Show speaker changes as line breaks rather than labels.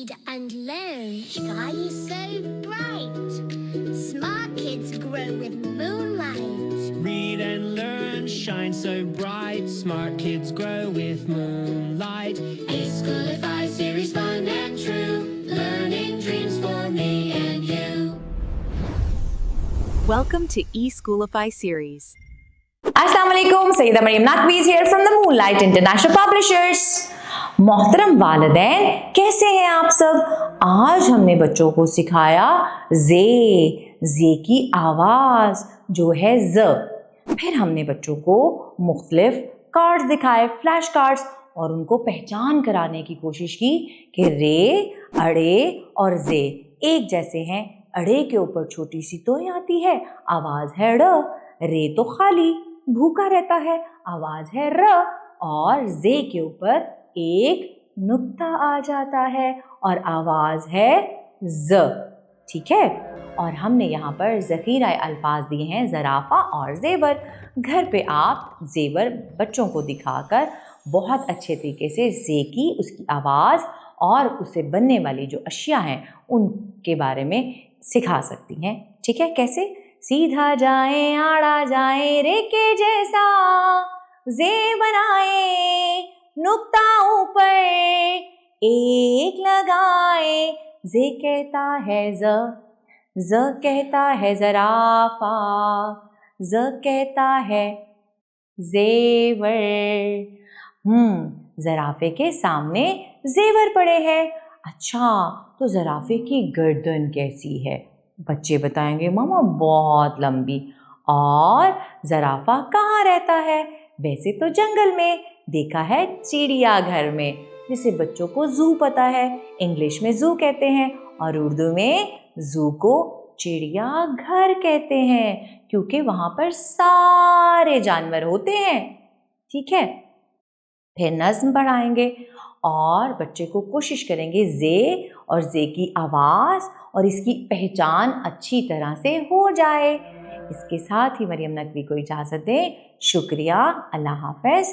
Read and learn. Sky is so bright. Smart kids grow with moonlight.
Read and learn, shine so bright. Smart kids grow with moonlight. E-Schoolify series, fun and true. Learning dreams for me and you.
Welcome to E-Schoolify series.
अस्सलाम वालेकुम, Saeeda Maryam नकवीज़ here from the Moonlight International Publishers। मोहतरम वालिदैन, कैसे हैं आप सब? आज हमने बच्चों को सिखाया जे की आवाज़ जो है ज। फिर हमने बच्चों को मुख्तलिफ कार्ड्स दिखाए, फ्लैश कार्ड्स, और उनको पहचान कराने की कोशिश की कि रे, अड़े और जे एक जैसे हैं। अड़े के ऊपर छोटी सी तोय आती है, आवाज़ है ड़। रे तो खाली भूखा रहता है, आवाज है र। और जे के ऊपर एक नुक्ता आ जाता है और आवाज है ज। ठीक है, और हमने यहाँ पर ज़ख़ीरा अल्फाज दिए हैं ज़राफ़ा और ज़ेवर। घर पे आप ज़ेवर बच्चों को दिखाकर बहुत अच्छे तरीके से जे की, उसकी आवाज़ और उससे बनने वाली जो अशिया हैं उनके बारे में सिखा सकती हैं। ठीक है, कैसे? सीधा जाए आड़ा जाए रे के जैसा, जे बनाए नुक्ता ऊपर एक लगाए। जे कहता है ज कहता है ज़राफ़ा, ज कहता है ज़ेवर। ज़राफ़े के सामने ज़ेवर पड़े हैं। अच्छा, तो ज़राफ़े की गर्दन कैसी है? बच्चे बताएंगे मामा बहुत लंबी। और ज़राफ़ा कहाँ रहता है? वैसे तो जंगल में, देखा है चिड़ियाघर में, जिसे बच्चों को ज़ू पता है। इंग्लिश में ज़ू कहते हैं और उर्दू में ज़ू को चिड़ियाघर कहते हैं, क्योंकि वहाँ पर सारे जानवर होते हैं। ठीक है, फिर नज़्म पढ़ाएंगे और बच्चे को कोशिश करेंगे जे और जे की आवाज़ और इसकी पहचान अच्छी तरह से हो जाए। इसके साथ ही मरियम नकवी को इजाज़त दें। शुक्रिया, अल्लाह हाफ़िज़।